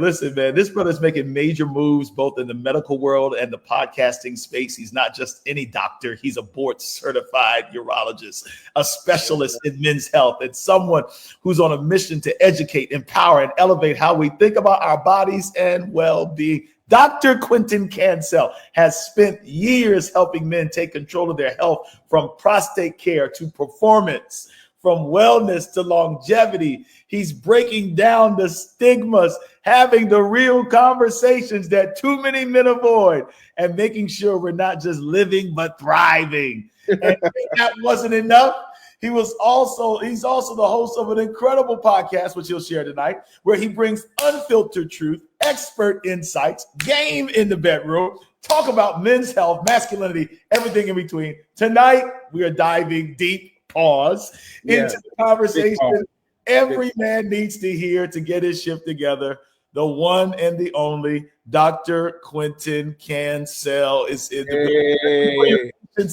Listen, man, this brother's making major moves both in the medical world and the podcasting space. He's not just any doctor. He's a board-certified urologist, a specialist in men's health, and someone who's on a mission to educate, empower, and elevate how we think about our bodies and well-being. Dr. Quentin Cancel has spent years helping men take control of their health, from prostate care to performance, from wellness to longevity. He's breaking down the stigmas, having the real conversations that too many men avoid, and making sure we're not just living but thriving. And if that wasn't enough, he's also the host of an incredible podcast, which he'll share tonight, where he brings unfiltered truth, expert insights, game in the bedroom, talk about men's health, masculinity, everything in between. Tonight, we are diving deep, into the conversation every man needs to hear to get his ship together. The one and the only Dr. Quentin Cancel is in the building.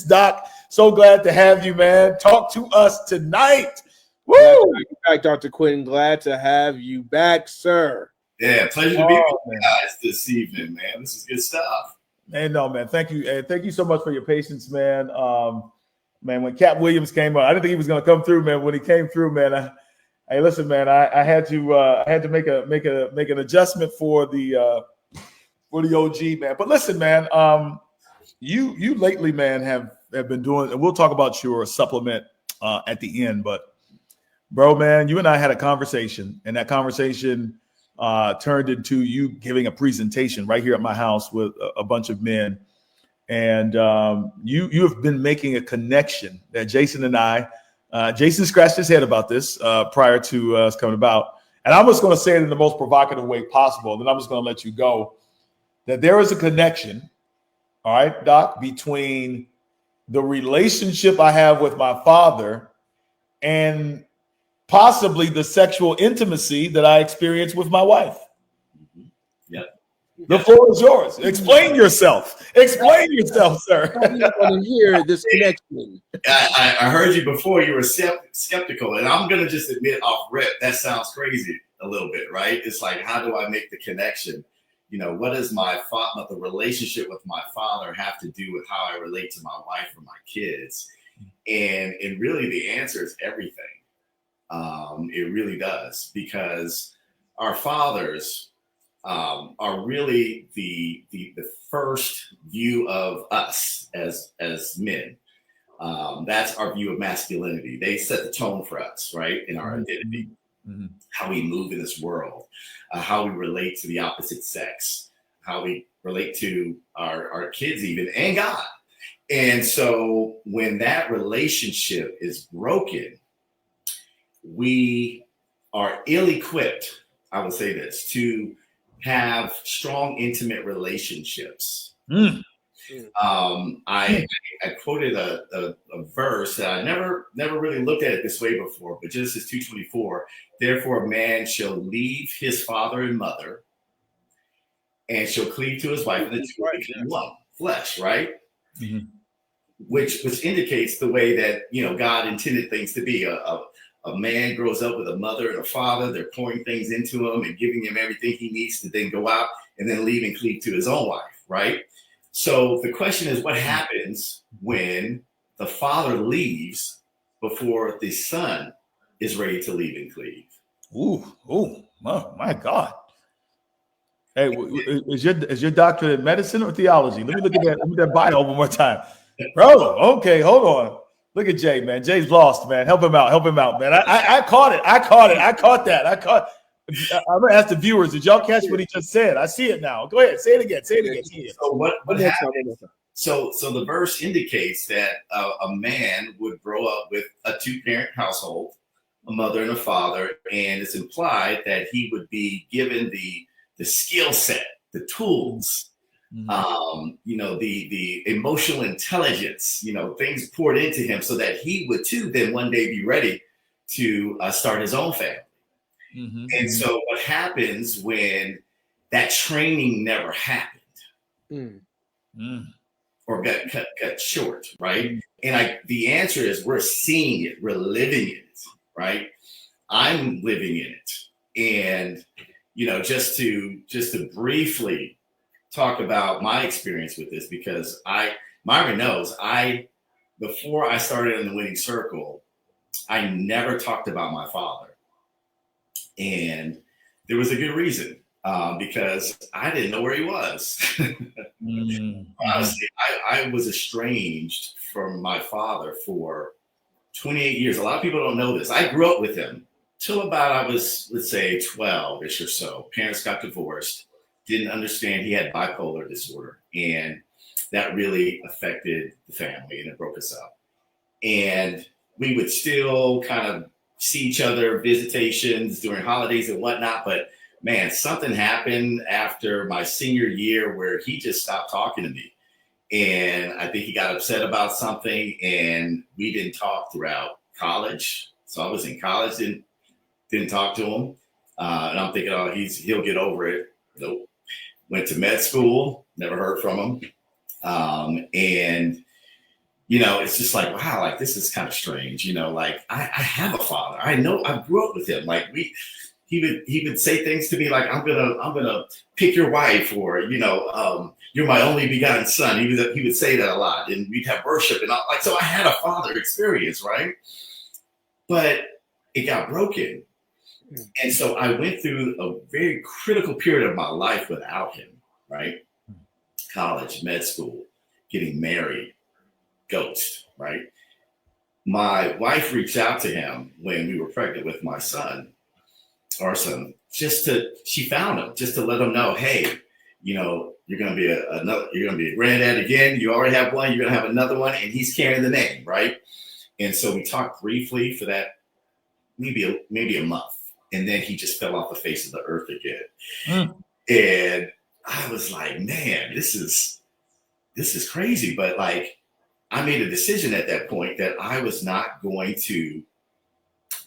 Doc, so glad to have you, man. Talk to us tonight. Woo! Glad to have you back, Dr. Quentin. Glad to have you back, sir. Yeah, pleasure to be with you guys this evening, man. This is good stuff. Man, no, man. Thank you. Thank you so much for your patience, man. Man, when Cat Williams came on, I didn't think he was going to come through, man. When he came through, man, hey, listen, man, I had to make an adjustment for the OG, man. But listen, man, you lately, man, have been doing, and we'll talk about your supplement at the end. But bro, man, you and I had a conversation, and that conversation turned into you giving a presentation right here at my house with a bunch of men. And you have been making a connection that Jason and I, Jason scratched his head about this prior to us coming about. And I'm just going to say it in the most provocative way possible. Then I'm just going to let you go. That there is a connection, all right, Doc, between the relationship I have with my father and possibly the sexual intimacy that I experience with my wife. Yeah. The floor is yours. Explain yourself. Explain yourself, sir. I want to hear this connection. I heard you before. You were skeptical, and I'm gonna just admit off rip that sounds crazy a little bit, right? It's like, how do I make the connection? You know, what does the relationship with my father have to do with how I relate to my wife or my kids? And really, the answer is everything. It really does, because our fathers are really the first view of us as men. That's our view of masculinity. They set the tone for us, right, in our identity, how we move in this world, how we relate to the opposite sex, how we relate to our kids even, and God. And so when that relationship is broken, we are ill-equipped, I would say this, to have strong, intimate relationships. I quoted a verse that I never really looked at it this way before, but Genesis 2:24. Therefore, a man shall leave his father and mother, and shall cleave to his wife, and the two will become one flesh. Right, which indicates the way that God intended things to be. A man grows up with a mother and a father. They're pouring things into him and giving him everything he needs to then go out and then leave and cleave to his own wife, right? So the question is, what happens when the father leaves before the son is ready to leave and cleave? Oh, my God. Hey, is your doctorate in medicine or theology? Let me look at that bio one more time. Bro, okay, hold on. Look at Jay, man. Jay's lost, man. Help him out, man. I caught it. I caught that. I'm gonna ask the viewers. Did y'all catch what he just said? I see it now. Go ahead. Say it again. So what happens? So the verse indicates that a man would grow up with a two-parent household, a mother and a father, and it's implied that he would be given the skill set, the tools, the emotional intelligence, things poured into him so that he would too then one day be ready to start his own family. And so what happens when that training never happened or got cut short, right? And the answer is, we're seeing it, we're living it, right? I'm living in it. And just to briefly talk about my experience with this, because Myron knows, before I started in the winning circle, I never talked about my father. And there was a good reason, because I didn't know where he was. Honestly, I was estranged from my father for 28 years. A lot of people don't know this. I grew up with him till about I was, let's say, 12-ish or so. Parents got divorced, didn't understand he had bipolar disorder. And that really affected the family, and it broke us up. And we would still kind of see each other, visitations during holidays and whatnot. But man, something happened after my senior year where he just stopped talking to me. And I think he got upset about something, and we didn't talk throughout college. So I was in college, didn't talk to him. And I'm thinking, oh, he'll get over it. Nope. Went to med school, never heard from him. And it's just like, wow, like this is kind of strange. Like I have a father. I know I grew up with him. Like he would say things to me like, I'm gonna pick your wife, or you're my only begotten son. He would say that a lot, and we'd have worship and all, like, so I had a father experience, right? But it got broken. And so I went through a very critical period of my life without him, right? College, med school, getting married, ghost, right? My wife reached out to him when we were pregnant with our son, she found him just to let him know, hey, you're gonna be a granddad again. You already have one, you're gonna have another one, and he's carrying the name, right? And so we talked briefly for that, maybe a month, and then he just fell off the face of the earth again. And I was like, man, this is crazy. But like, I made a decision at that point that I was not going to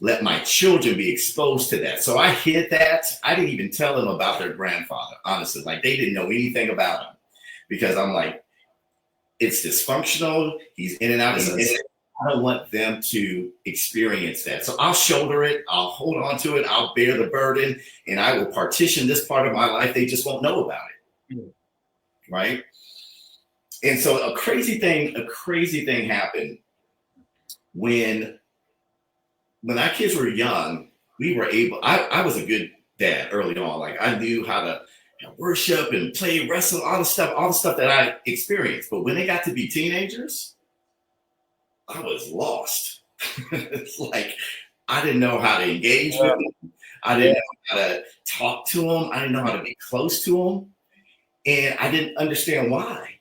let my children be exposed to that. So I hid that. I didn't even tell them about their grandfather, honestly. Like, they didn't know anything about him, because I'm like, it's dysfunctional. He's in and out. I don't want them to experience that. So I'll shoulder it. I'll hold on to it. I'll bear the burden, and I will partition this part of my life. They just won't know about it. Right. And so a crazy thing happened when our kids were young. I was a good dad early on. Like, I knew how to worship and play, wrestle, all the stuff that I experienced. But when they got to be teenagers, I was lost. It's like, I didn't know how to engage with them. I didn't know how to talk to them. I didn't know how to be close to them. And I didn't understand why.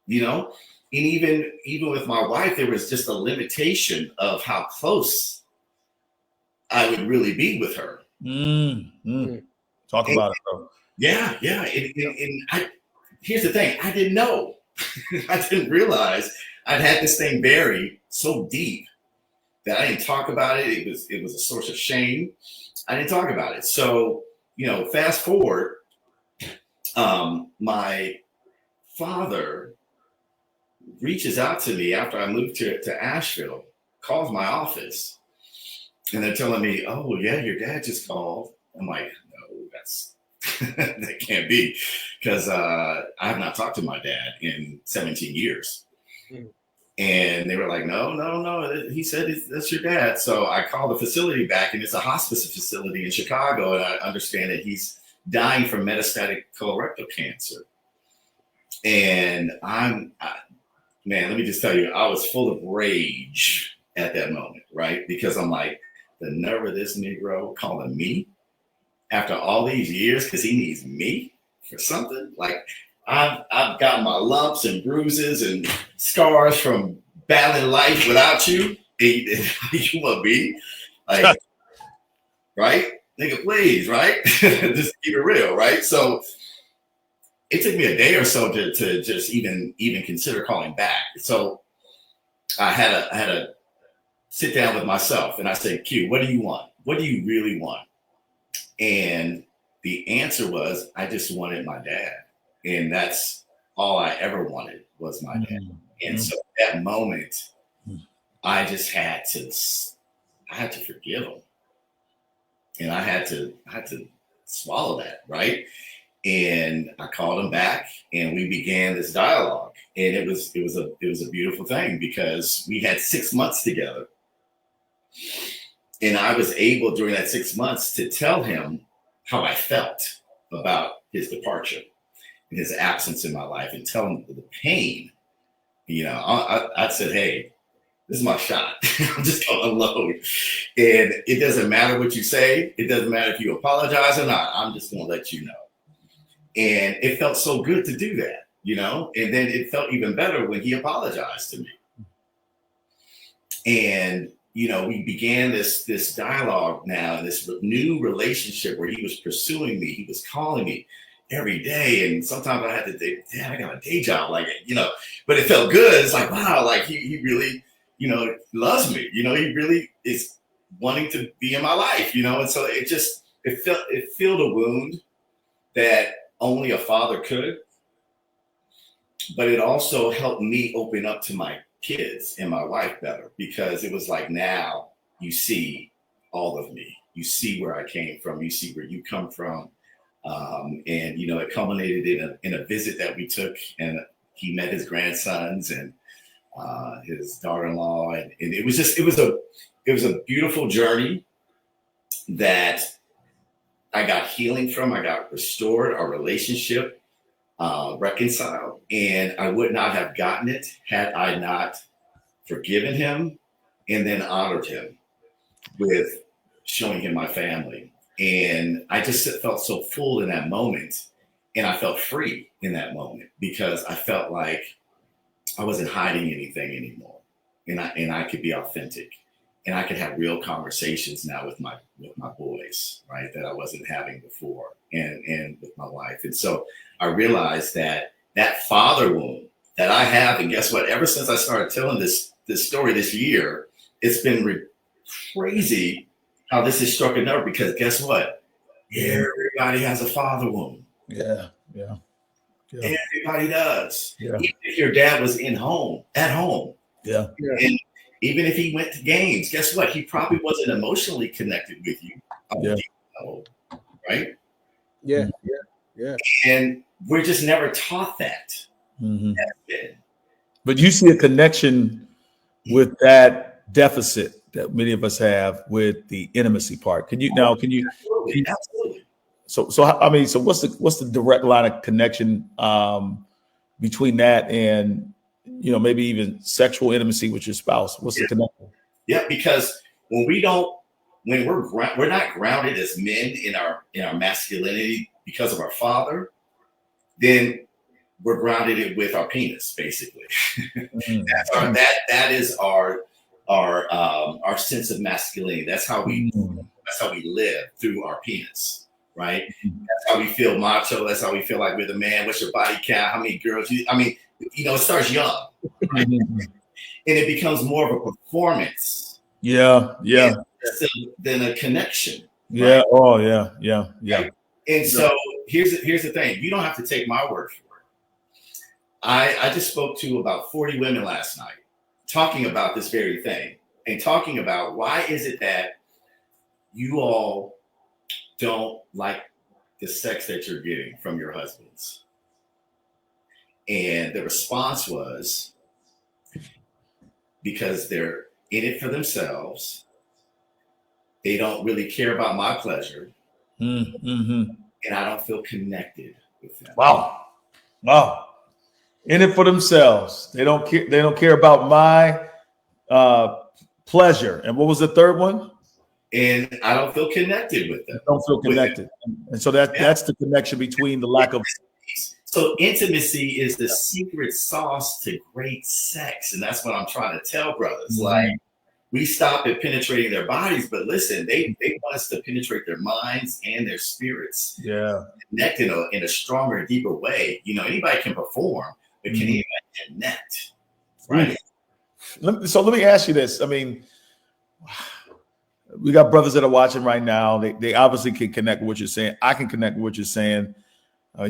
And even with my wife, there was just a limitation of how close I would really be with her. Talk about it, bro. Yeah. And here's the thing. I didn't know. I didn't realize I'd had this thing buried so deep that I didn't talk about it. It was a source of shame. I didn't talk about it. So, fast forward, my father reaches out to me after I moved to Asheville, calls my office, and they're telling me, oh, yeah, your dad just called. I'm like, no, that can't be, because I have not talked to my dad in 17 years. And they were like, no, he said that's your dad. So I called the facility back, and it's a hospice facility in Chicago, and I understand that he's dying from metastatic colorectal cancer. And man, let me just tell you, I was full of rage at that moment, right? Because I'm like, the nerve of this Negro calling me after all these years because he needs me for something. Like, I've got my lumps and bruises and scars from battling life without you. You want me? Like, right? Nigga, please, right? Just keep it real, right? So it took me a day or so to just even consider calling back. So I had a sit down with myself, and I said, Q, what do you want? What do you really want? And the answer was, I just wanted my dad. And that's all I ever wanted was my dad. And so at that moment, I just had to forgive him. And I had to swallow that, right? And I called him back, and we began this dialogue. And it was a beautiful thing because we had 6 months together. And I was able during that 6 months to tell him how I felt about his departure and his absence in my life, and tell him the pain. You know, I said, hey, this is my shot. I'm just going to unload. And it doesn't matter what you say. It doesn't matter if you apologize or not. I'm just going to let you know. And it felt so good to do that, you know, and then it felt even better when he apologized to me. And, you know, we began this dialogue now, this new relationship where he was pursuing me. He was calling me every day. And sometimes I had to think, damn, I got a day job, like, you know, but it felt good. It's like, wow, like he really, you know, loves me. You know, he really is wanting to be in my life, you know? And so it filled a wound that only a father could, but it also helped me open up to my kids and my wife better, because it was like, now you see all of me, you see where I came from, you see where you come from. And, you know, it culminated in a visit that we took, and he met his grandsons and his daughter-in-law. And it was a beautiful journey that I got healing from. I got restored, our relationship reconciled, and I would not have gotten it had I not forgiven him and then honored him with showing him my family. And I just felt so full in that moment, and I felt free in that moment, because I felt like I wasn't hiding anything anymore, and I could be authentic. And I could have real conversations now with my boys, right, that I wasn't having before, and with my wife. And so I realized that father wound that I have, and guess what? Ever since I started telling this story this year, it's been crazy how this has struck a nerve, because guess what? Everybody has a father wound. Yeah. Everybody does. Yeah. Even if your dad was at home. Yeah. And even if he went to games, guess what? He probably wasn't emotionally connected with you. Right? Yeah. And we're just never taught that. Mm-hmm. But you see a connection with that deficit that many of us have with the intimacy part. Can you? Absolutely. So I mean, so what's the direct line of connection between that and, you know, maybe even sexual intimacy with your spouse? What's the connection? Yeah, because when we're not grounded as men in our masculinity because of our father, then we're grounded with our penis, basically. Mm-hmm. That is our sense of masculinity. That's how we live, through our penis, right? Mm-hmm. That's how we feel macho. That's how we feel like we're the man. What's your body count? How many girls? It starts young, right? Mm-hmm. And it becomes more of a performance. Yeah. Than a connection. Yeah. Right? Oh, yeah. Right? And so here's the thing. You don't have to take my word for it. I just spoke to about 40 women last night, talking about this very thing, and talking about why is it that you all don't like the sex that you're getting from your husbands. And the response was, because they're in it for themselves. They don't really care about my pleasure. Mm-hmm. And I don't feel connected with them. Wow. In it for themselves. They don't care about my pleasure. And what was the third one? And I don't feel connected with them. Don't feel connected. And so that's the connection between the lack of. So intimacy is the secret sauce to great sex. And that's what I'm trying to tell brothers. Mm-hmm. Like, we stop at penetrating their bodies, but listen, they want us to penetrate their minds and their spirits. Yeah. Connect in a stronger, deeper way. You know, anybody can perform, but can anybody connect? Right. So let me ask you this. I mean, we got brothers that are watching right now. They obviously can connect with what you're saying. I can connect with what you're saying.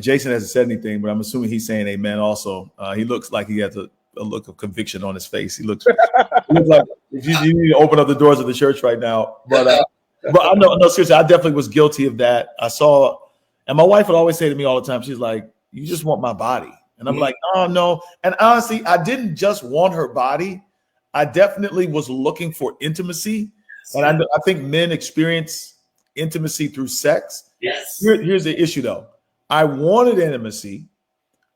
Jason hasn't said anything, but I'm assuming he's saying amen also. He looks like he has a look of conviction on his face. He looks like if you need to open up the doors of the church right now. But But I know, no, seriously, I definitely was guilty of that. I saw, and my wife would always say to me all the time, she's like, "You just want my body," and I'm like, "Oh no." And honestly, I didn't just want her body. I definitely was looking for intimacy, and I think men experience intimacy through sex. Yes. Here's the issue, though. I wanted intimacy,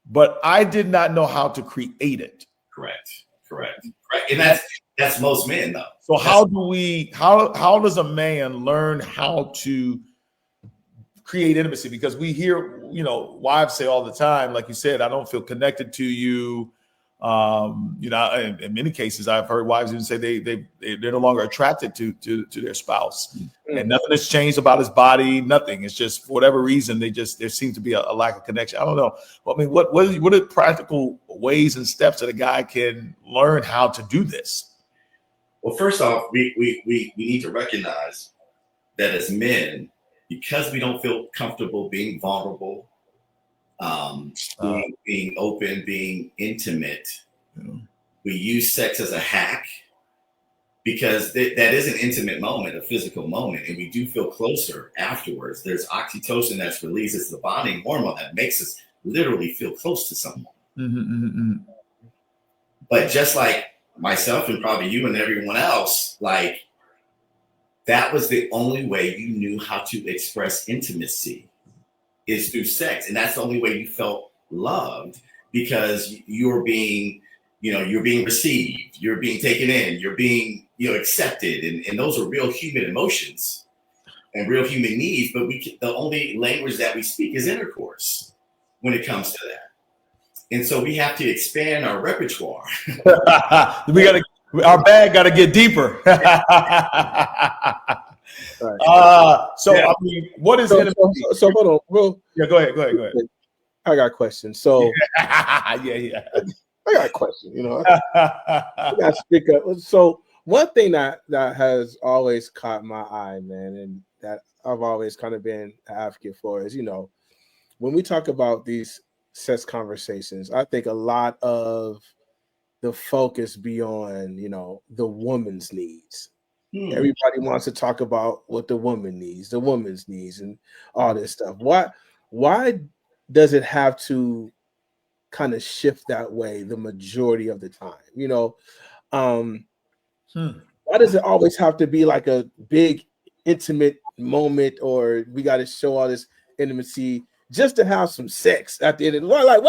but I did not know how to create it. Correct. And that's most men, though. So how does a man learn how to create intimacy? Because we hear, wives say all the time, like you said, I don't feel connected to you. In many cases, I've heard wives even say they're no longer attracted to their spouse, and nothing has changed about his body. Nothing. It's just for whatever reason there seems to be a lack of connection. I don't know. I mean, what are practical ways and steps that a guy can learn how to do this? Well, first off, we need to recognize that as men, because we don't feel comfortable being vulnerable, being open, being intimate, we use sex as a hack because that is an intimate moment, a physical moment, and we do feel closer afterwards. There's oxytocin that's released. It's the bonding hormone that makes us literally feel close to someone. But just like myself and probably you and everyone else, like that was the only way you knew how to express intimacy is through sex. And that's the only way you felt loved, because you're being received, you're being taken in, you're being, accepted. And those are real human emotions and real human needs. But the only language that we speak is intercourse when it comes to that. And so we have to expand our repertoire. Our bag got to get deeper. I mean, what is so hold on, bro. Yeah, go ahead. I got a question. So yeah. I got a question. I got to speak up. So one thing that has always caught my eye, man, and that I've always kind of been an advocate for is, when we talk about these sex conversations, I think a lot of the focus be on, the woman's needs. Everybody wants to talk about what the woman needs, the woman's needs, and all this stuff. Why does it have to kind of shift that way the majority of the time? Why does it always have to be like a big intimate moment, or we got to show all this intimacy just to have some sex at the end of the day? Like,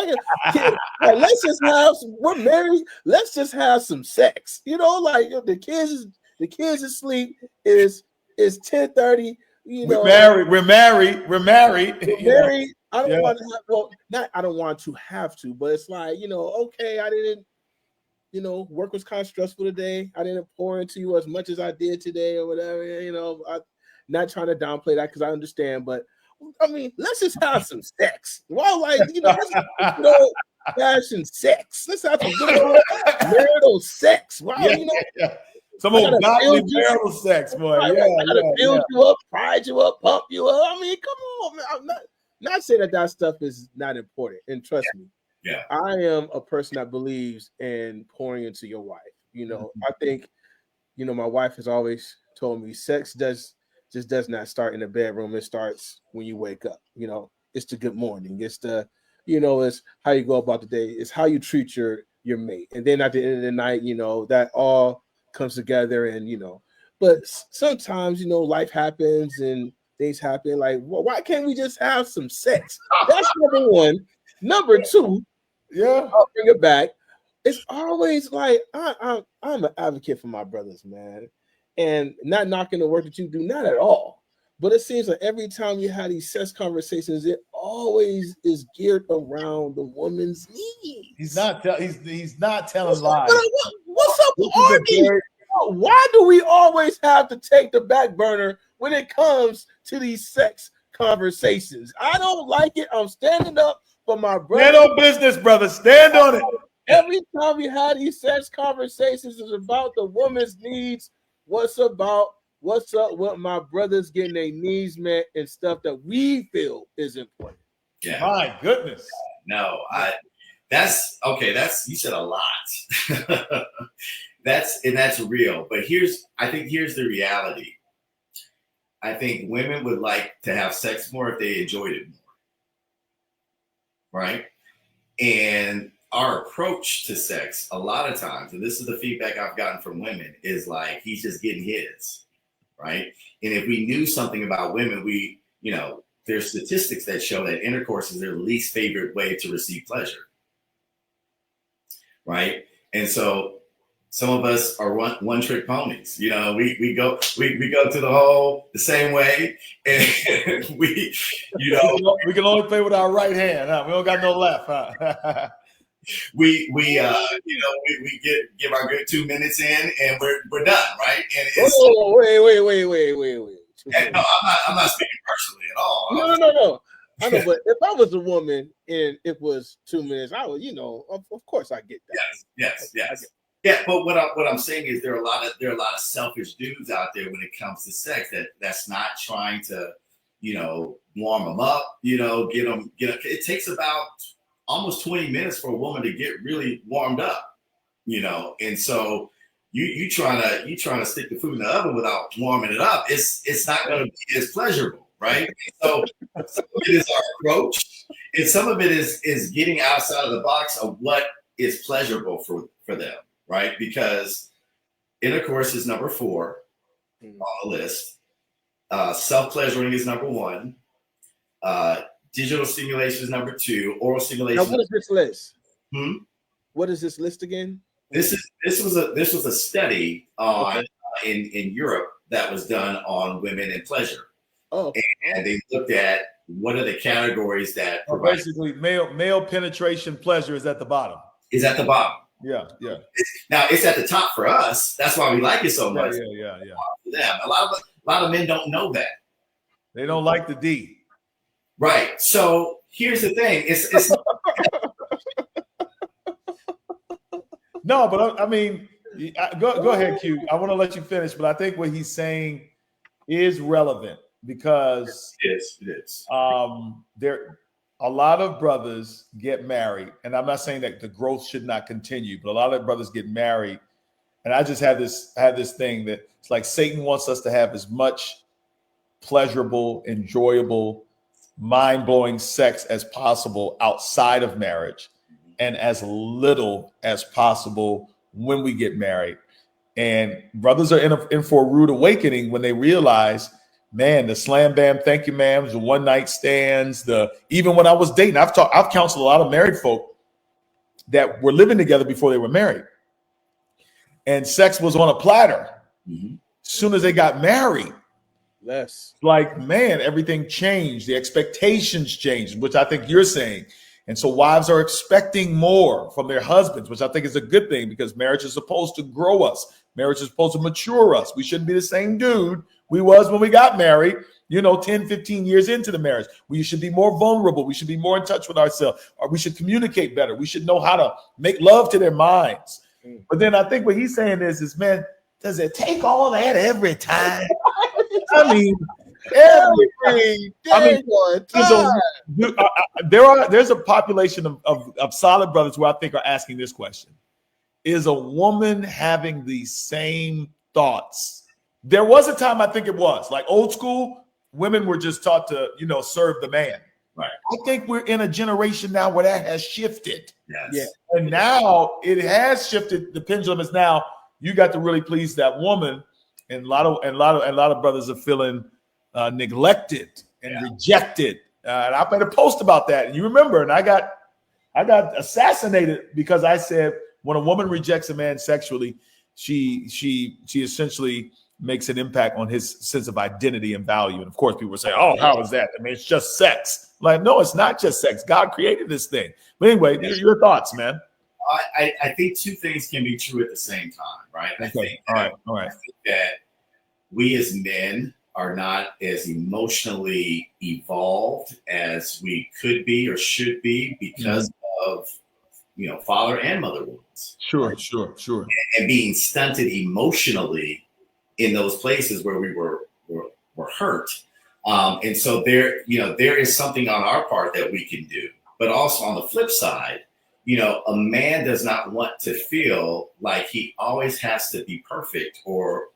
let's just have we're married, let's just have some sex. The kids asleep, is 10:30. We're married. I don't want to have, I don't want to have to, but it's like, okay, I didn't, work was kind of stressful today. I didn't pour into you as much as I did today or whatever. I'm not trying to downplay that because I understand, but I mean, let's just have some sex. Well, passion sex. Let's have some good marital sex. Wow, Some old godly marital sex, boy. I gotta build you up, pride you up, pump you up. I mean, come on, man. I'm not saying that stuff is not important. And trust me, I am a person that believes in pouring into your wife. I think, my wife has always told me sex does not start in the bedroom. It starts when you wake up. It's the good morning. It's the, it's how you go about the day. It's how you treat your mate. And then at the end of the night, that all comes together. And but sometimes life happens and things happen. Like, well, why can't we just have some sex? That's number one. Number two, I'll bring it back. It's always like I'm an advocate for my brothers, man, and not knocking the work that you do, not at all. But it seems like every time you have these sex conversations, it always is geared around the woman's needs. He's not telling lies. What's up with arguing? Why do we always have to take the back burner when it comes to these sex conversations? I don't like it. I'm standing up for my brother. Stand on business, brother. Stand on it. Every time we have these sex conversations, is about the woman's needs. What's up with my brothers getting their needs met and stuff that we feel is important? Yeah. My goodness. No, that's you said a lot. That's real. But here's the reality. I think women would like to have sex more if they enjoyed it more. Right? And our approach to sex, a lot of times, and this is the feedback I've gotten from women, is like, he's just getting his, right? And if we knew something about women, there's statistics that show that intercourse is their least favorite way to receive pleasure, right? And so some of us are one trick ponies. We go to the same way, and we can only play with our right hand, huh? We don't got no left, huh? we give our good 2 minutes in, and we're done, right? And it's, wait. And no, I'm not speaking personally at all. No. I know, but if I was a woman and it was 2 minutes, I would, of course I get that. Yes. Yeah, but what I'm saying is there are a lot of selfish dudes out there when it comes to sex that's not trying to, warm them up, get them. It takes about almost 20 minutes for a woman to get really warmed up, and so you trying to stick the food in the oven without warming it up. It's not going to be as pleasurable, right? So some of it is our approach, and some of it is getting outside of the box of what is pleasurable for them. Right, because intercourse is number 4 on the list. Self-pleasuring is number 1. Digital stimulation is number 2. Oral stimulation. Now, what is this list? What is this list again? This was a study on in Europe that was done on women and pleasure. Oh, and they looked at what are the categories that provide. Basically, male penetration pleasure is at the bottom. Is at the bottom. Yeah. Now it's at the top for us. That's why we like it so much. Yeah. For them, a lot of men don't know that. They don't like the D. Right. So here's the thing. It's no, but I mean, go ahead, Q. I want to let you finish, but I think what he's saying is relevant because it is. There. A lot of brothers get married, and I'm not saying that the growth should not continue, but a lot of brothers get married, and I just have this thing that it's like Satan wants us to have as much pleasurable, enjoyable, mind-blowing sex as possible outside of marriage, and as little as possible when we get married. And brothers are in for a rude awakening when they realize, man, the slam bam, thank you, ma'am, the one night stands, even when I was dating, I've counseled a lot of married folk that were living together before they were married. And sex was on a platter. As soon as they got married, like, man, everything changed. The expectations changed, which I think you're saying. And so wives are expecting more from their husbands, which I think is a good thing because marriage is supposed to grow us. Marriage is supposed to mature us. We shouldn't be the same dude we was when we got married, 10, 15 years into the marriage. We should be more vulnerable. We should be more in touch with ourselves. Or we should communicate better. We should know how to make love to their minds. But then I think what he's saying is, man, does it take all that every time? I mean, there's a population of solid brothers who I think are asking this question. Is a woman having the same thoughts? There was a time, I think it was like old school, women were just taught to, serve the man. Right. I think we're in a generation now where that has shifted. Yes. Yeah. And now it has shifted. The pendulum is now, you got to really please that woman. And a lot of brothers are feeling neglected and rejected. And I made a post about that. And you remember, and I got assassinated because I said, when a woman rejects a man sexually, she essentially makes an impact on his sense of identity and value. And of course, people say, oh, how is that? I mean, it's just sex. Like, no, it's not just sex. God created this thing. But anyway, your thoughts, man. I think two things can be true at the same time, right? Okay. All right. I think that we as men are not as emotionally evolved as we could be or should be because of father and mother wounds. Sure. And being stunted emotionally in those places where we were hurt. And so there is something on our part that we can do. But also on the flip side, a man does not want to feel like he always has to be perfect or,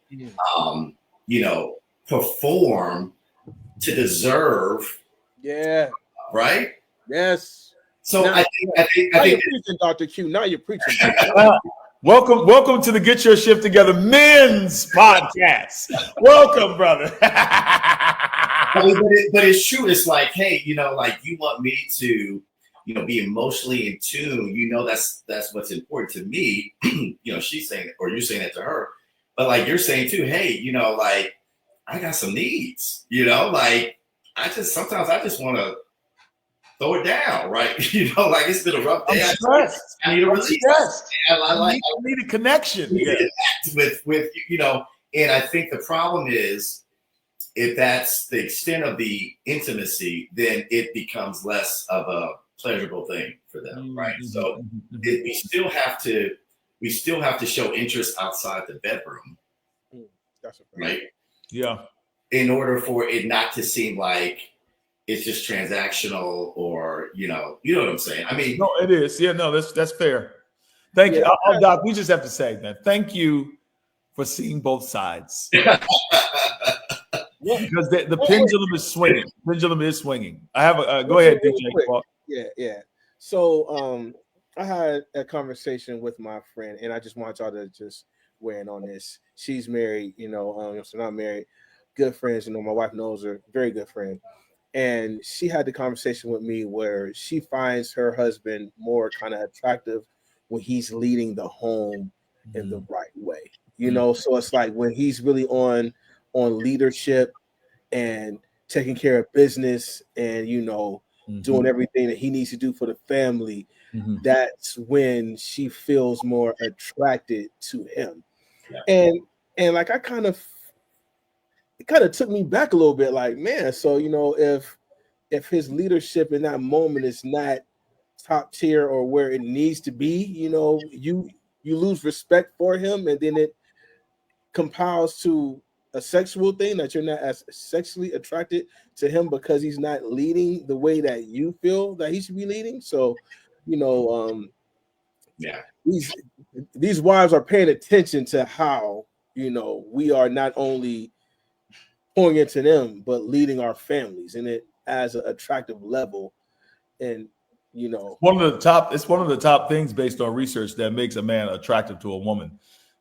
perform to deserve. Yeah. Right. Yes. So now, I think you're preaching, Dr. Q. Now you're preaching. Welcome to the Get Your Shift Together Men's Podcast. Welcome, brother. but it's true. It's like, hey, like you want me to, be emotionally in tune. That's what's important to me. She's saying, or you're saying that to her, but like you're saying too, hey, like I got some needs. Like sometimes I just want to throw it down, right? Like it's been a rough day. I need a release. I need a connection. With and I think the problem is if that's the extent of the intimacy, then it becomes less of a pleasurable thing for them, right? So we still have to show interest outside the bedroom, right? Yeah. In order for it not to seem like it's just transactional, or you know what I'm saying. I mean, no, it is. Yeah, no, that's fair. Thank you, Doc. We just have to say, man, thank you for seeing both sides. Because the pendulum is swinging. Pendulum is swinging. I have a go ahead, DJ. Yeah. So I had a conversation with my friend, and I just want y'all to just weigh in on this. She's married, so not married. Good friends, my wife knows her, very good friend. And she had the conversation with me where she finds her husband more kind of attractive when he's leading the home in the right way. So it's like when he's really on leadership and taking care of business and, doing everything that he needs to do for the family, that's when she feels more attracted to him. Yeah. And like it kind of took me back a little bit, like, man, so if his leadership in that moment is not top tier or where it needs to be, you lose respect for him, and then it compiles to a sexual thing that you're not as sexually attracted to him because he's not leading the way that you feel that he should be leading. So, these wives are paying attention to how, we are not only pouring into them, but leading our families in it as an attractive level. And it's one of the top things based on research that makes a man attractive to a woman,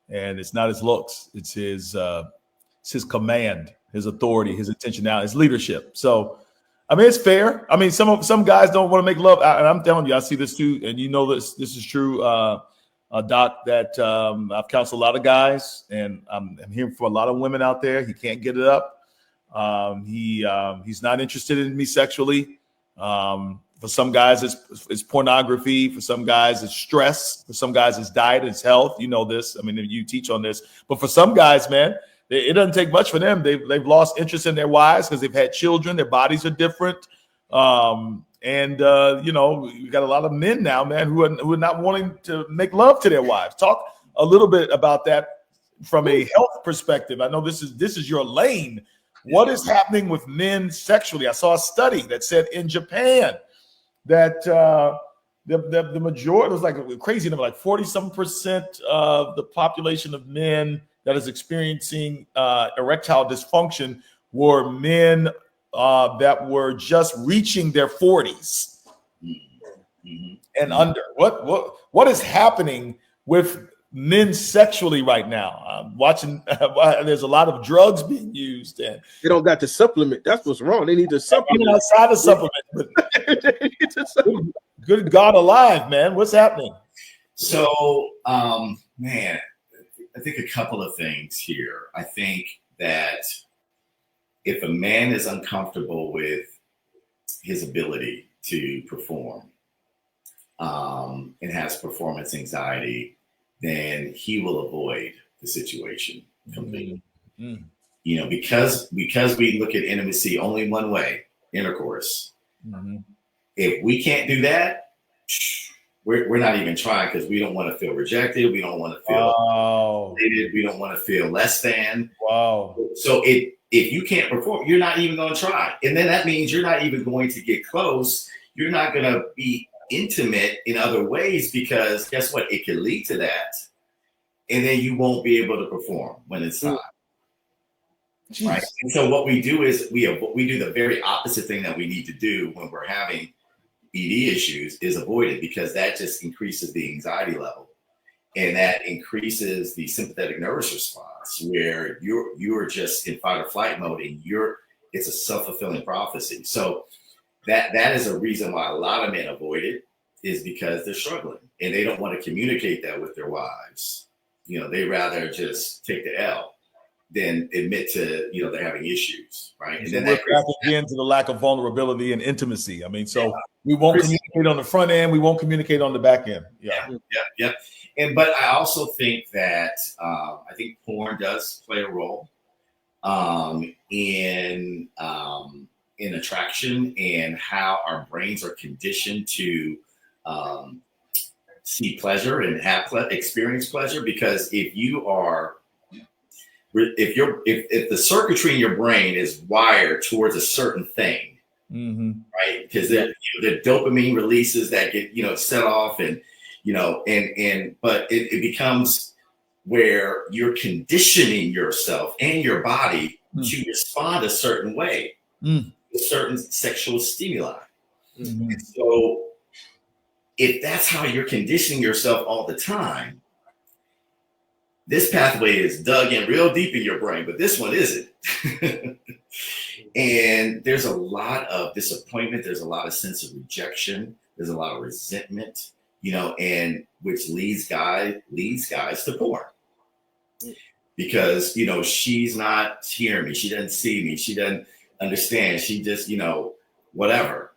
and it's not his looks, it's his command, his authority, his intentionality, his leadership. So I mean, it's fair. I mean, some guys don't want to make love, and I'm telling you, I see this too, and this is true, Doc, that I've counseled a lot of guys, and I'm hearing from a lot of women out there. He can't get it up. He's not interested in me sexually. For some guys, it's pornography. For some guys, it's stress. For some guys, it's diet, it's health. You know this. I mean, you teach on this. But for some guys, man, it doesn't take much for them. They've lost interest in their wives because they've had children. Their bodies are different. We got a lot of men now, man, who are not wanting to make love to their wives. Talk a little bit about that from a health perspective. I know this is your lane. What is happening with men sexually? I saw a study that said in Japan that the majority, it was like a crazy number, like 40-some% of the population of men that is experiencing erectile dysfunction were men that were just reaching their 40s and under. What is happening with men sexually right now? I'm watching. There's a lot of drugs being used, and they don't got to supplement. That's what's wrong. They need to supplement. Even outside of supplement, but good God alive, man, what's happening? So, man, I think a couple of things here. I think that if a man is uncomfortable with his ability to perform and has performance anxiety, then he will avoid the situation completely. Because we look at intimacy only one way, intercourse. If we can't do that, we're not even trying, because we don't want to feel rejected. We don't want to feel hated. We don't want to feel less than. So if you can't perform, you're not even going to try. And then that means you're not even going to get close. You're not going to be intimate in other ways, because guess what? It can lead to that. And then you won't be able to perform when it's time. Jeez. Right. And so what we do is we do the very opposite thing that we need to do when we're having ED issues is avoid it, because that just increases the anxiety level, and that increases the sympathetic nervous response, where you're just in fight or flight mode, and it's a self-fulfilling prophecy. So that is a reason why a lot of men avoid it, is because they're struggling and they don't want to communicate that with their wives. They rather just take the L than admit to, they're having issues, right? And so then we're back again to the lack of vulnerability and intimacy. I mean, so we won't communicate on the front end, we won't communicate on the back end. Yeah. But I also think that I think porn does play a role in attraction, and how our brains are conditioned to see pleasure and experience pleasure. Because if the circuitry in your brain is wired towards a certain thing, right? Because the dopamine releases that get set off, and but it becomes where you're conditioning yourself and your body to respond a certain way to certain sexual stimuli. And so if that's how you're conditioning yourself all the time, this pathway is dug in real deep in your brain, but this one isn't. And there's a lot of disappointment. There's a lot of sense of rejection. There's a lot of resentment, and which leads guys to porn. Because, she's not hearing me. She doesn't see me. She doesn't understand. She just, whatever.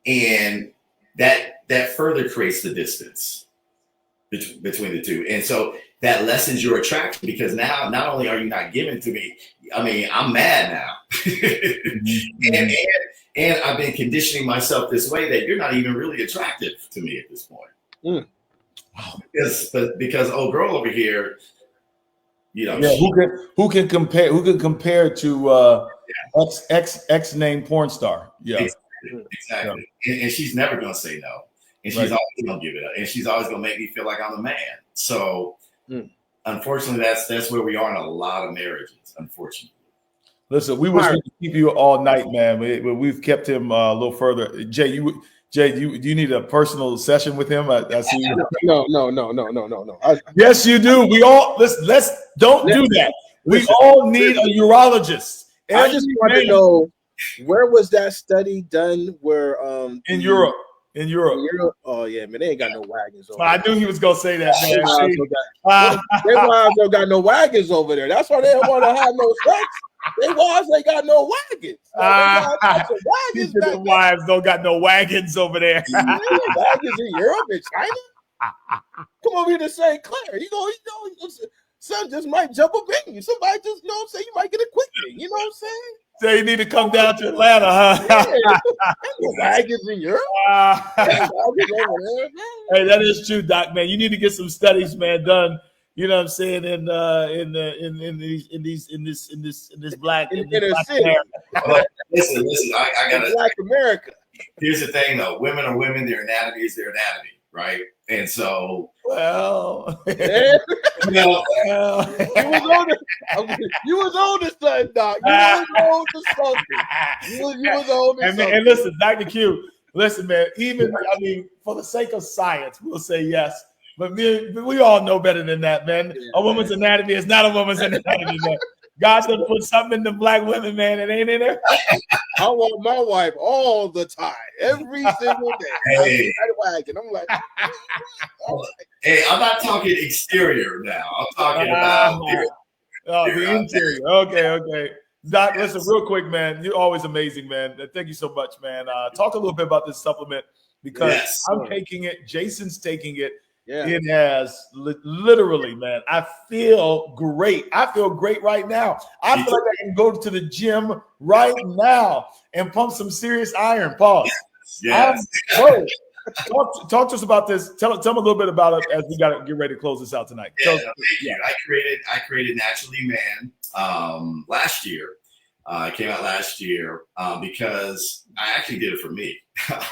And that further creates the distance between the two. And so that lessens your attraction, because now not only are you not giving to me, I mean, I'm mad now. and I've been conditioning myself this way that you're not even really attractive to me at this point. Wow. Because old girl over here, who can compare to X name porn star? Yeah, exactly. And she's never gonna say no, and she's always gonna give it up, and she's always gonna make me feel like I'm the man. So unfortunately, that's where we are in a lot of marriages. Unfortunately. Listen, we wish we could keep you all night, man. We've kept him a little further. Jay, do you need a personal session with him? I see you. No. Yes, you do. We all let's don't do that. We all need a urologist. I just want to know, where was that study done? Where in Europe. In Europe. Oh yeah, man, they ain't got no wagons over there. I knew he was gonna say that, man. They wives don't got no wagons over there. That's why they don't want to have no sex. They wives ain't got no wagons. The wives don't got no wagons over there. Wagons in Europe and China. Come over here to St. Clair. Son just might jump up in you. Somebody just, you might get a quick thing. You know what I'm saying? So you need to come down to Atlanta, huh? Wagons in Europe. Hey, that is true, Doc, man. You need to get some studies, man, done. You know what I'm saying? In this black city. Listen. I gotta Black America. Here's the thing, though. Women are women. Their anatomy is their anatomy, right? And so, you was on this son, Doc. You was on to something. You was on to something. And listen, Dr. Q, listen, man. For the sake of science, we'll say yes. But we all know better than that, man. Yeah, a woman's anatomy is not a woman's anatomy, man. God done put something in the black women, man. It ain't in there. I want my wife all the time, every single day. Hey. I'm like, hey, I'm not talking exterior now. I'm talking about the interior. Okay. Doc, listen, real quick, man. You're always amazing, man. Thank you so much, man. Talk a little bit about this supplement, because I'm taking it. Jason's taking it. Yeah. It has literally, man. I feel great. I feel great right now. I feel like I can go to the gym right now and pump some serious iron. Pause. Yes. Talk to us about this. Tell me a little bit about it as we got to get ready to close this out tonight. Thank you. I created Naturally Man last year. It came out last year because I actually did it for me,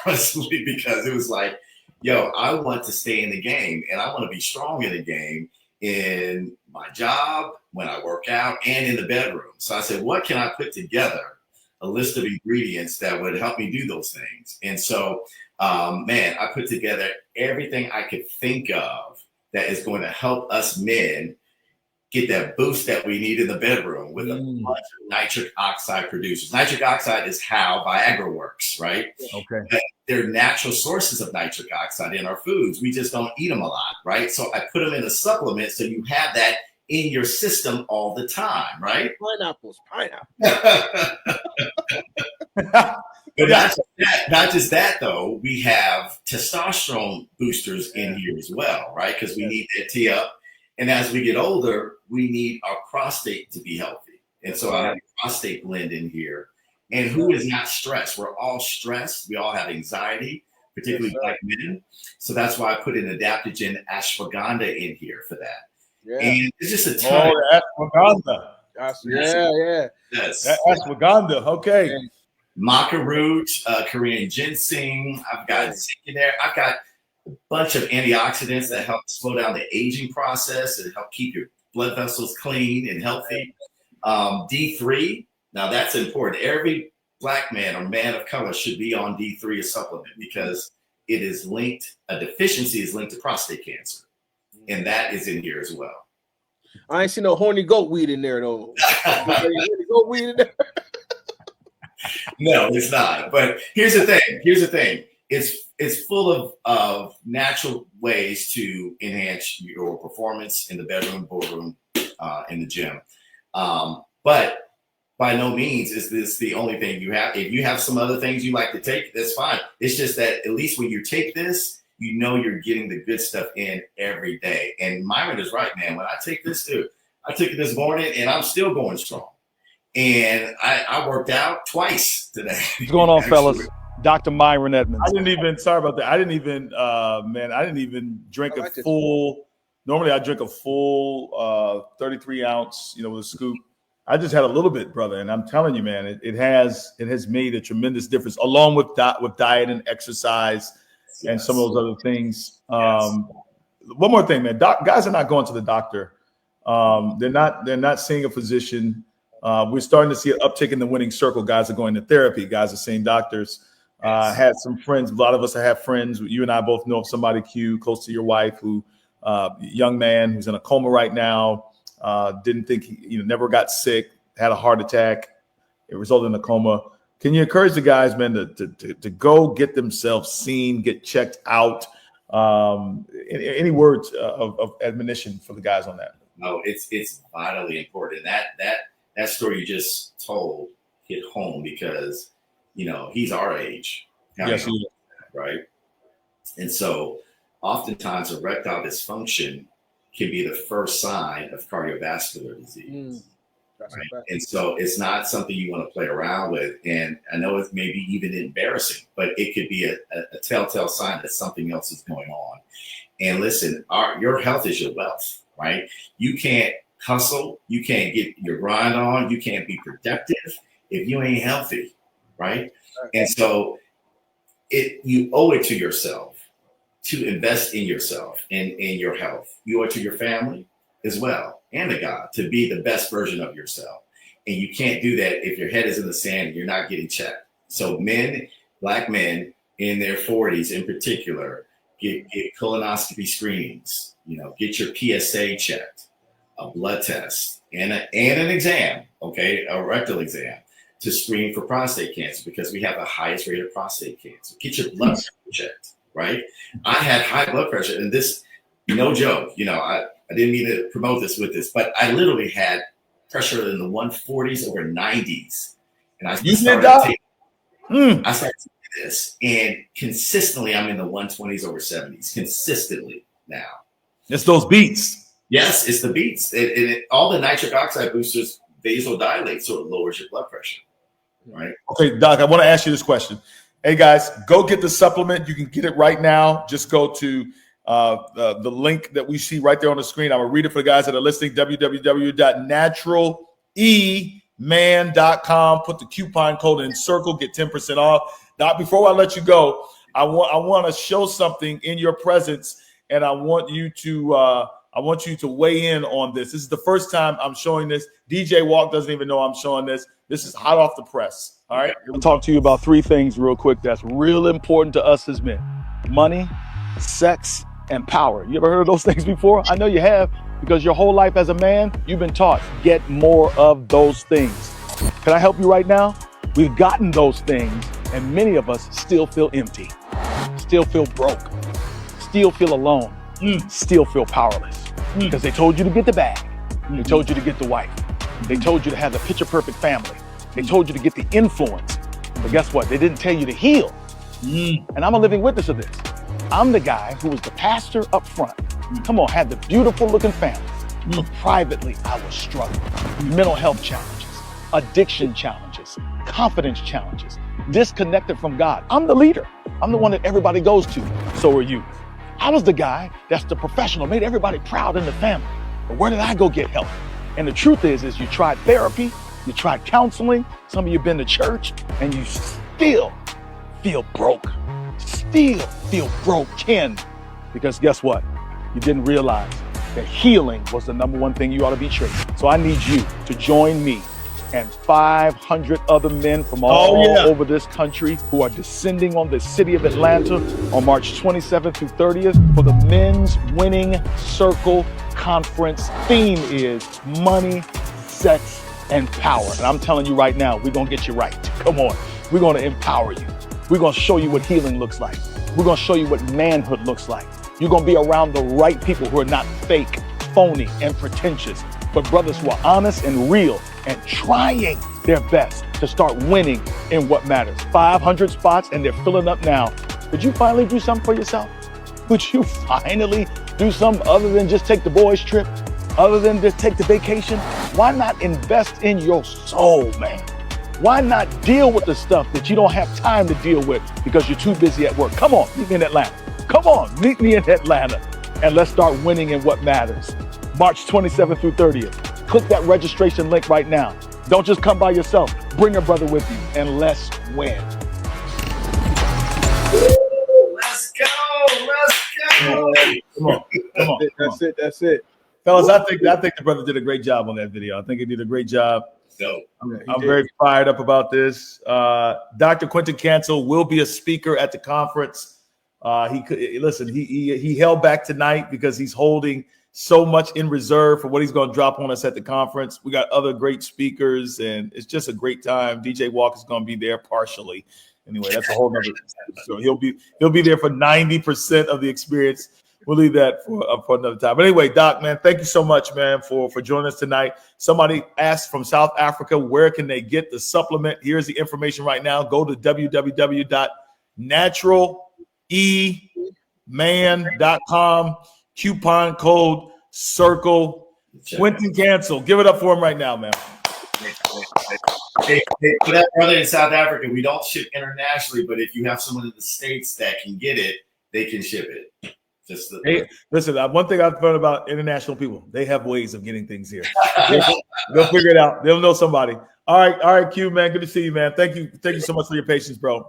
honestly, because it was like, I want to stay in the game, and I want to be strong in the game. in my job, when I work out, and in the bedroom. So I said, what can I put together? A list of ingredients that would help me do those things. And so, man, I put together everything I could think of that is going to help us men get that boost that we need in the bedroom with a bunch of nitric oxide producers. Nitric oxide is how Viagra works, right? Okay. But they're natural sources of nitric oxide in our foods. We just don't eat them a lot, right? So I put them in a supplement so you have that in your system all the time, right? Pineapples. But not just that, though. We have testosterone boosters in here as well, right? Because we need that tee up. And as we get older, we need our prostate to be healthy. And so I have a prostate blend in here. And who is not stressed? We're all stressed. We all have anxiety, particularly Black men. So that's why I put an adaptogen ashwagandha in here for that. Yeah. And it's just a ton. Ashwagandha. Yes. Ashwagandha. Okay. Maca root, Korean ginseng. I've got zinc in there. I've got a bunch of antioxidants that help slow down the aging process and help keep your blood vessels clean and healthy. D3. Now that's important. Every Black man or man of color should be on D3 as supplement because it is linked. A deficiency is linked to prostate cancer, and that is in here as well. I ain't seen no horny goat weed in there though. Goat weed in there. No, it's not. But here's the thing. It's full of natural ways to enhance your performance in the bedroom, boardroom, in the gym. But by no means is this the only thing you have. If you have some other things you like to take, that's fine. It's just that at least when you take this, you know you're getting the good stuff in every day. And Myron is right, man. When I take this, dude, I took it this morning and I'm still going strong. And I worked out twice today. What's going on, fellas? Dr. Myron Edmonds. I didn't even drink a full. Normally I drink a full 33 ounce, with a scoop. I just had a little bit, brother, and I'm telling you, man, it has made a tremendous difference, along with diet and exercise and some of those other things. One more thing, man, guys are not going to the doctor. They're not seeing a physician. We're starting to see an uptick in the winning circle. Guys are going to therapy. Guys are seeing doctors. Had some friends. A lot of us have friends. You and I both know of somebody, Q, close to your wife, who young man who's in a coma right now. Didn't think he, never got sick, had a heart attack. It resulted in a coma. Can you encourage the guys, man, to go get themselves seen, get checked out? Any words of admonition for the guys on that? No, it's vitally important. That story you just told hit home because, he's our age. Yes, he is. Right. And so oftentimes erectile dysfunction can be the first sign of cardiovascular disease. Right? And so it's not something you want to play around with. And I know it's maybe even embarrassing, but it could be a telltale sign that something else is going on. And listen, your health is your wealth, right? You can't hustle. You can't get your grind on. You can't be productive if you ain't healthy, right? And so you owe it to yourself to invest in yourself and in your health. You owe it to your family as well and to God to be the best version of yourself. And you can't do that if your head is in the sand and you're not getting checked. So Black men in their 40s in particular, get colonoscopy screenings, get your PSA checked, a blood test and an exam, a rectal exam to screen for prostate cancer because we have the highest rate of prostate cancer. Get your blood pressure checked. Right. I had high blood pressure and this, no joke, I didn't mean to promote this with this, but I literally had pressure in the 140s over 90s. And I started taking this and consistently I'm in the 120s over 70s consistently now. It's those beats. Yes, it's the beats. All the nitric oxide boosters vasodilate, so it lowers your blood pressure. Right. Okay, Doc, I want to ask you this question. Hey guys, go get the supplement. You can get it right now. Just go to the link that we see right there on the screen. I'm going to read it for the guys that are listening, www.naturaleman.com. Put the coupon code in circle, get 10% off. Doc, before I let you go, I want to show something in your presence, and I want you to I want you to weigh in on this. This is the first time I'm showing this. DJ Walk doesn't even know I'm showing this. This is hot off the press. All right. I'll talk to you about 3 things real quick that's real important to us as men: money, sex, and power. You ever heard of those things before? I know you have, because your whole life as a man, you've been taught, get more of those things. Can I help you right now? We've gotten those things, and many of us still feel empty, still feel broke, still feel alone, still feel powerless. Because they told you to get the bag. They told you to get the wife. They told you to have the picture-perfect family. They told you to get the influence. But guess what? They didn't tell you to heal. And I'm a living witness of this. I'm the guy who was the pastor up front. Come on, had the beautiful looking family. But privately, I was struggling. Mental health challenges, addiction challenges, confidence challenges, disconnected from God. I'm the leader. I'm the one that everybody goes to. So are you. I was the guy that's the professional, made everybody proud in the family. But where did I go get help? And the truth is you tried therapy, you tried counseling, some of you been to church, and you still feel broke. Still feel broken. Because guess what? You didn't realize that healing was the number one thing you ought to be chasing. So I need you to join me and 500 other men from all over this country who are descending on the city of Atlanta on March 27th through 30th for the Men's Winning Circle Conference. Theme is money, sex, and power. And I'm telling you right now, we're gonna get you right. Come on, we're gonna empower you. We're gonna show you what healing looks like. We're gonna show you what manhood looks like. You're gonna be around the right people who are not fake, phony, and pretentious, but brothers who are honest and real and trying their best to start winning in what matters. 500 spots, and they're filling up now. Did you finally do something for yourself? Would you finally do something other than just take the boys' trip? Other than just take the vacation? Why not invest in your soul, man? Why not deal with the stuff that you don't have time to deal with because you're too busy at work? Come on, meet me in Atlanta. Come on, meet me in Atlanta, and let's start winning in what matters. March 27th through 30th. Click that registration link right now. Don't just come by yourself. Bring a brother with you, and let's win. Let's go. Come on. That's it. Fellas, I think the brother did a great job on that video. I think he did a great job. So I'm very fired up about this. Dr. Quentin Cancel will be a speaker at the conference. He held back tonight because he's holding so much in reserve for what he's going to drop on us at the conference. We got other great speakers, and it's just a great time. DJ Walk is going to be there partially. Anyway, that's a whole nother. So he'll be there for 90% of the experience. We'll leave that for another time. But anyway, Doc, man, thank you so much, man, for joining us tonight. Somebody asked from South Africa, where can they get the supplement? Here's the information right now. Go to www.naturaleman.com. Coupon code CIRCLE. Quentin Cancel. Give it up for him right now, man. Hey, for that brother in South Africa, we don't ship internationally, but if you have someone in the States that can get it, they can ship it. Listen, one thing I've learned about international people, they have ways of getting things here. They'll figure it out. They'll know somebody. All right, Q, man. Good to see you, man. Thank you so much for your patience, bro.